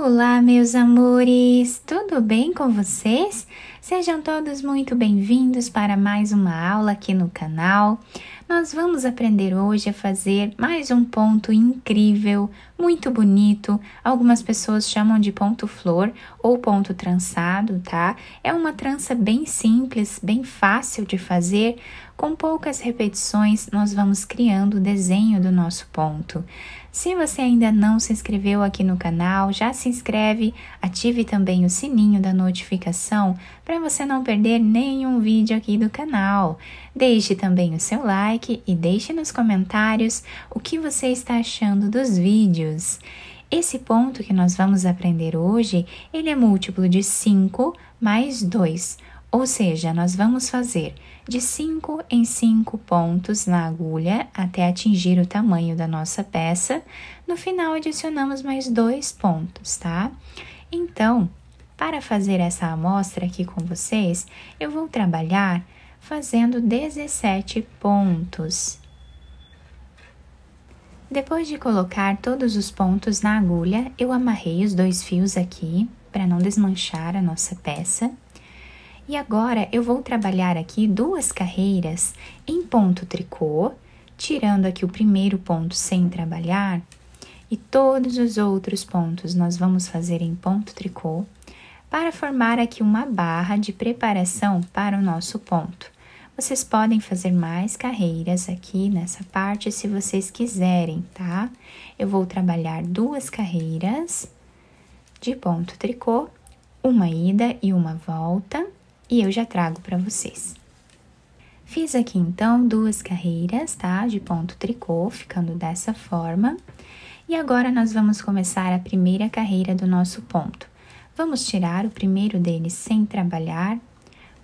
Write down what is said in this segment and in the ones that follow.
Olá, meus amores! Tudo bem com vocês? Sejam todos muito bem-vindos para mais uma aula aqui no canal. Nós vamos aprender hoje a fazer mais um ponto incrível, muito bonito. Algumas pessoas chamam de ponto flor ou ponto trançado, tá? É uma trança bem simples, bem fácil de fazer. Com poucas repetições, nós vamos criando o desenho do nosso ponto. Se você ainda não se inscreveu aqui no canal, já se inscreve, ative também o sininho da notificação para você não perder nenhum vídeo aqui do canal. Deixe também o seu like e deixe nos comentários o que você está achando dos vídeos. Esse ponto que nós vamos aprender hoje, ele é múltiplo de 5 mais 2, ou seja, nós vamos fazer de 5 em 5 pontos na agulha até atingir o tamanho da nossa peça. No final, adicionamos mais 2 pontos, tá? Então, para fazer essa amostra aqui com vocês, eu vou trabalhar fazendo 17 pontos. Depois de colocar todos os pontos na agulha, eu amarrei os 2 fios aqui para não desmanchar a nossa peça. E agora eu vou trabalhar aqui 2 carreiras em ponto tricô, tirando aqui o primeiro ponto sem trabalhar, e todos os outros pontos nós vamos fazer em ponto tricô, para formar aqui uma barra de preparação para o nosso ponto. Vocês podem fazer mais carreiras aqui nessa parte se vocês quiserem, tá? Eu vou trabalhar 2 carreiras de ponto tricô, uma ida e uma volta, e eu já trago para vocês. Fiz aqui então 2 carreiras, tá? De ponto tricô, ficando dessa forma. E agora nós vamos começar a primeira carreira do nosso ponto. Vamos tirar o primeiro deles sem trabalhar.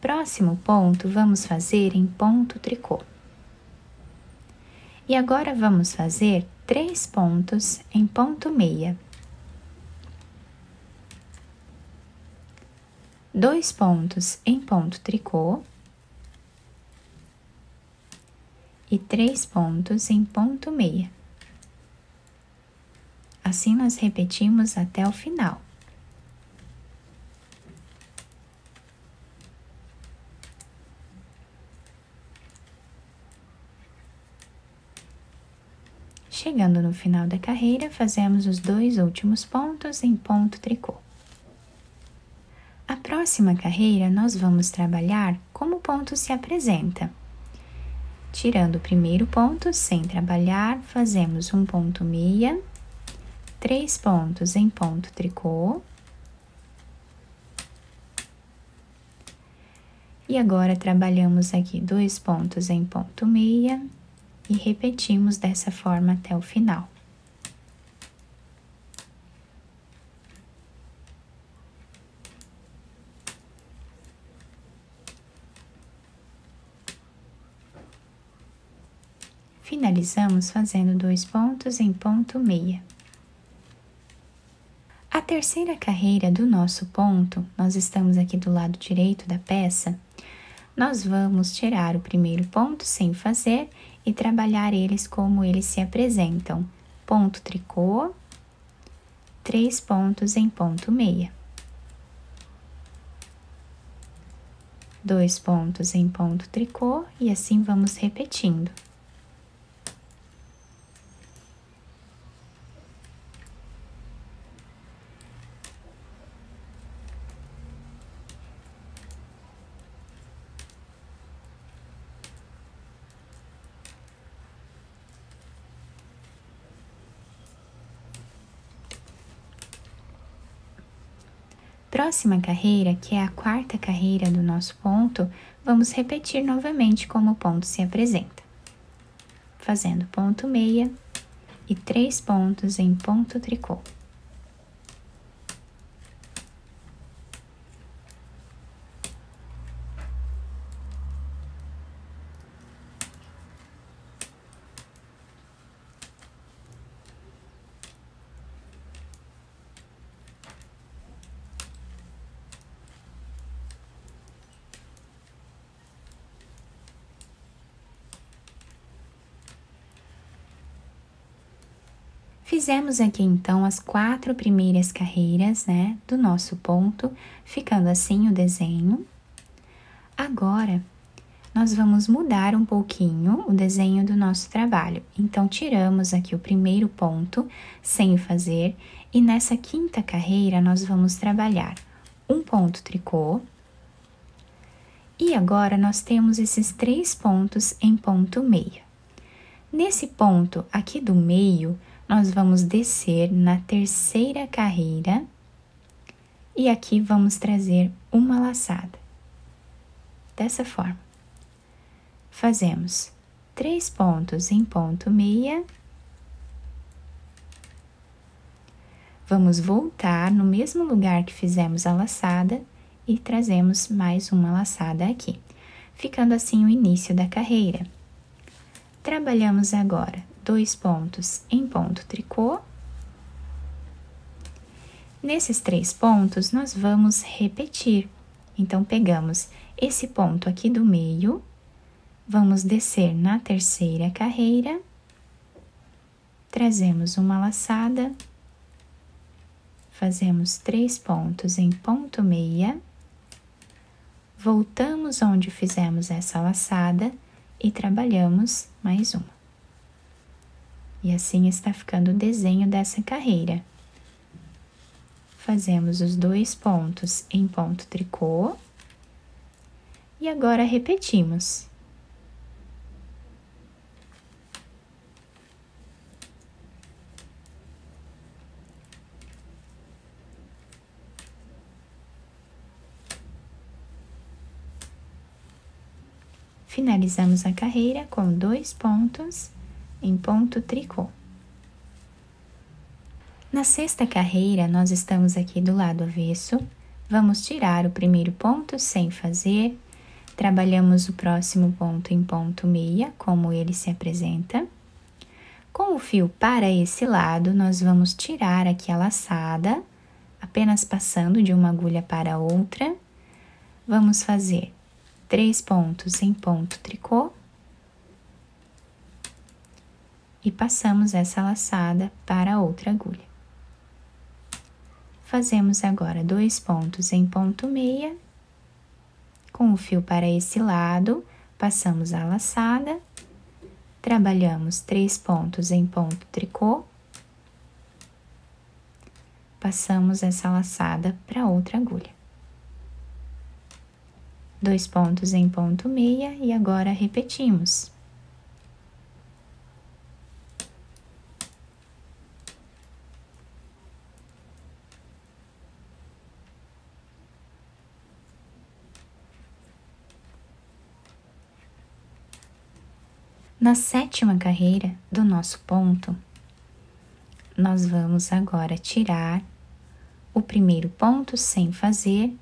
Próximo ponto, vamos fazer em ponto tricô. E agora vamos fazer 3 pontos em ponto meia. 2 pontos em ponto tricô e 3 pontos em ponto meia. Assim, nós repetimos até o final. Chegando no final da carreira, fazemos os 2 últimos pontos em ponto tricô. A próxima carreira, nós vamos trabalhar como o ponto se apresenta. Tirando o primeiro ponto, sem trabalhar, fazemos um ponto meia, 3 pontos em ponto tricô. E agora, trabalhamos aqui 2 pontos em ponto meia e repetimos dessa forma até o final. Finalizamos fazendo 2 pontos em ponto meia. A terceira carreira do nosso ponto, nós estamos aqui do lado direito da peça, nós vamos tirar o primeiro ponto sem fazer e trabalhar eles como eles se apresentam. Ponto tricô, 3 pontos em ponto meia. 2 pontos em ponto tricô e assim vamos repetindo. Próxima carreira, que é a quarta carreira do nosso ponto, vamos repetir novamente como o ponto se apresenta. Fazendo ponto meia e 3 pontos em ponto tricô. Fizemos aqui então as 4 primeiras carreiras, né, do nosso ponto, ficando assim o desenho. Agora, nós vamos mudar um pouquinho o desenho do nosso trabalho. Então, tiramos aqui o primeiro ponto sem fazer e nessa 5ª carreira nós vamos trabalhar um ponto tricô. E agora nós temos esses 3 pontos em ponto meia. Nesse ponto aqui do meio, nós vamos descer na 3ª carreira e aqui vamos trazer uma laçada. Dessa forma. Fazemos 3 pontos em ponto meia. Vamos voltar no mesmo lugar que fizemos a laçada e trazemos mais uma laçada aqui, ficando assim o início da carreira. Trabalhamos agora 2 pontos em ponto tricô. Nesses 3 pontos, nós vamos repetir. Então, pegamos esse ponto aqui do meio, vamos descer na 3ª carreira, trazemos uma laçada, fazemos 3 pontos em ponto meia, voltamos onde fizemos essa laçada e trabalhamos mais uma. E assim está ficando o desenho dessa carreira. Fazemos os 2 pontos em ponto tricô e agora repetimos. Finalizamos a carreira com 2 pontos em ponto tricô. Na 6ª carreira, nós estamos aqui do lado avesso, vamos tirar o primeiro ponto sem fazer, trabalhamos o próximo ponto em ponto meia, como ele se apresenta. Com o fio para esse lado, nós vamos tirar aqui a laçada, apenas passando de uma agulha para outra. Vamos fazer 3 pontos em ponto tricô e passamos essa laçada para outra agulha. Fazemos agora 2 pontos em ponto meia, com o fio para esse lado, passamos a laçada, trabalhamos 3 pontos em ponto tricô, passamos essa laçada para outra agulha. 2 pontos em ponto meia e agora repetimos. Na 7ª carreira do nosso ponto, nós vamos agora tirar o primeiro ponto sem fazer,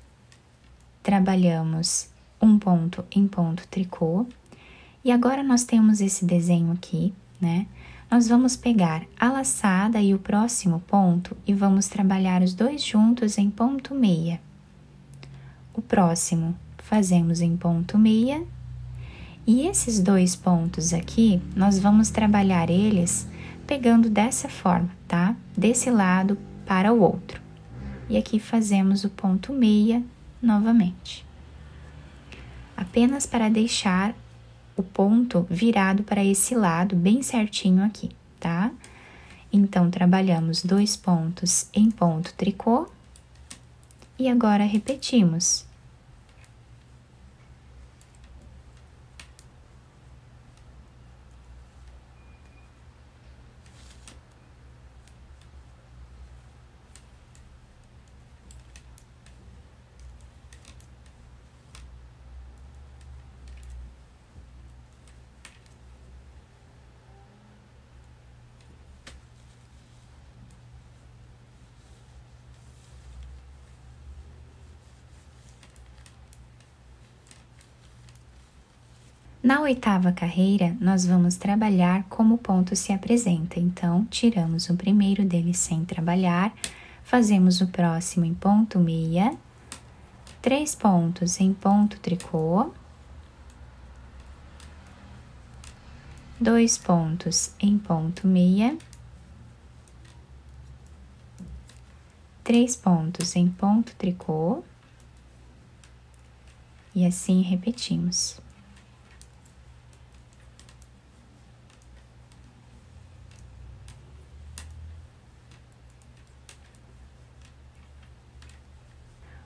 trabalhamos um ponto em ponto tricô, e agora nós temos esse desenho aqui, né? Nós vamos pegar a laçada e o próximo ponto e vamos trabalhar os 2 juntos em ponto meia. O próximo fazemos em ponto meia. E esses 2 pontos aqui, nós vamos trabalhar eles pegando dessa forma, tá? Desse lado para o outro. E aqui fazemos o ponto meia novamente. Apenas para deixar o ponto virado para esse lado, bem certinho aqui, tá? Então, trabalhamos 2 pontos em ponto tricô e agora repetimos. Na 8ª carreira, nós vamos trabalhar como o ponto se apresenta. Então, tiramos o primeiro dele sem trabalhar, fazemos o próximo em ponto meia, 3 pontos em ponto tricô, 2 pontos em ponto meia, 3 pontos em ponto tricô. E assim repetimos.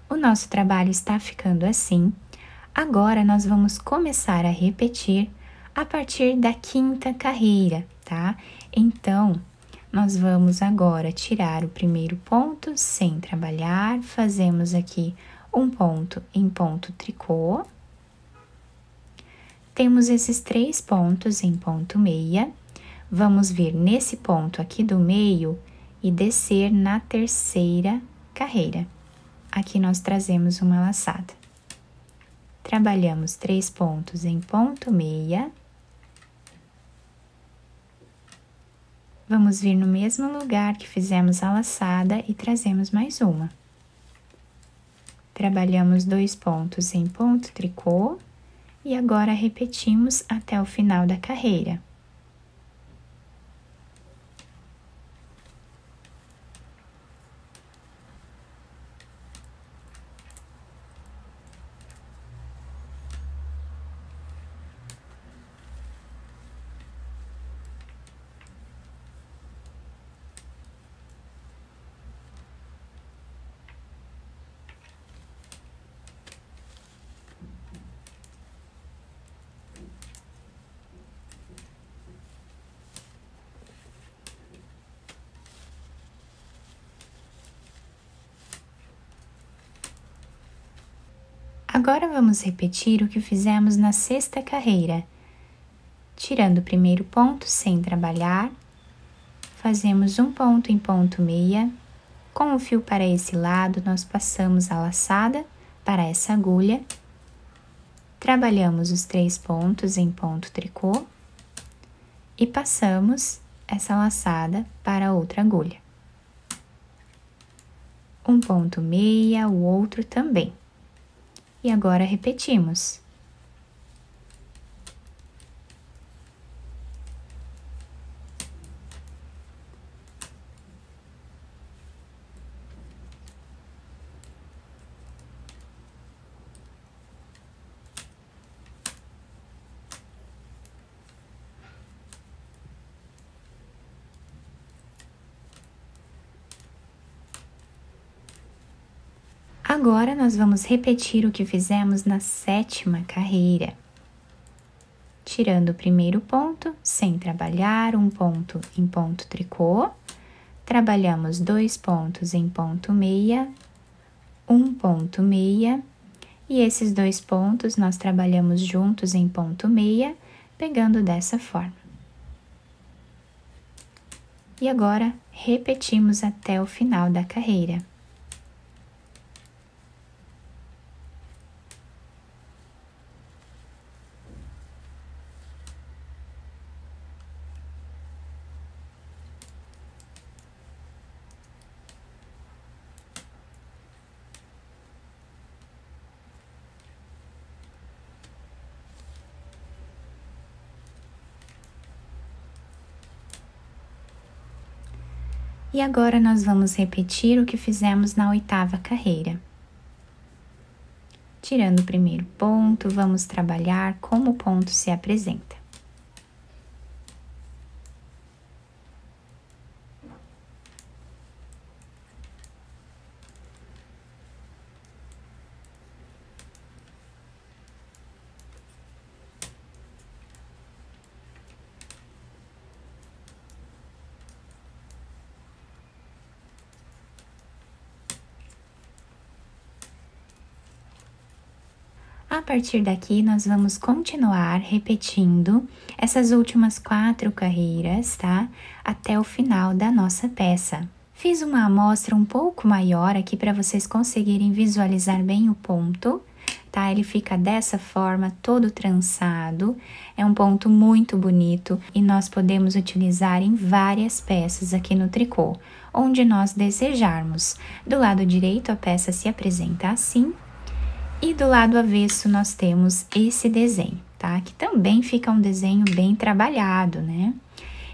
O nosso trabalho está ficando assim. Agora, nós vamos começar a repetir a partir da 5ª carreira, tá? Então, nós vamos agora tirar o primeiro ponto sem trabalhar, fazemos aqui um ponto em ponto tricô. Temos esses 3 pontos em ponto meia. Vamos vir nesse ponto aqui do meio e descer na 3ª carreira. Aqui nós trazemos uma laçada. Trabalhamos 3 pontos em ponto meia. Vamos vir no mesmo lugar que fizemos a laçada e trazemos mais uma. Trabalhamos 2 pontos em ponto tricô e agora repetimos até o final da carreira. Agora, vamos repetir o que fizemos na 6ª carreira. Tirando o primeiro ponto sem trabalhar, fazemos um ponto em ponto meia. Com o fio para esse lado, nós passamos a laçada para essa agulha. Trabalhamos os 3 pontos em ponto tricô e passamos essa laçada para outra agulha. Um ponto meia, o outro também. E agora repetimos. Agora, nós vamos repetir o que fizemos na 7ª carreira. Tirando o primeiro ponto, sem trabalhar, um ponto em ponto tricô. Trabalhamos 2 pontos em ponto meia, um ponto meia. E esses 2 pontos nós trabalhamos juntos em ponto meia, pegando dessa forma. E agora, repetimos até o final da carreira. E agora, nós vamos repetir o que fizemos na 8ª carreira. Tirando o primeiro ponto, vamos trabalhar como o ponto se apresenta. A partir daqui, nós vamos continuar repetindo essas últimas 4 carreiras, tá? Até o final da nossa peça. Fiz uma amostra um pouco maior aqui para vocês conseguirem visualizar bem o ponto, tá? Ele fica dessa forma, todo trançado. É um ponto muito bonito e nós podemos utilizar em várias peças aqui no tricô, onde nós desejarmos. Do lado direito, a peça se apresenta assim. E do lado avesso nós temos esse desenho, tá? Que também fica um desenho bem trabalhado, né?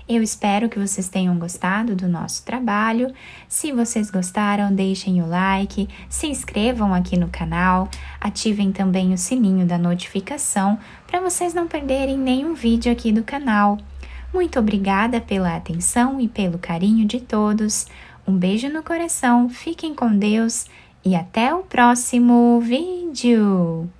Eu espero que vocês tenham gostado do nosso trabalho. Se vocês gostaram, deixem o like, se inscrevam aqui no canal, ativem também o sininho da notificação para vocês não perderem nenhum vídeo aqui do canal. Muito obrigada pela atenção e pelo carinho de todos. Um beijo no coração, fiquem com Deus e até o próximo vídeo!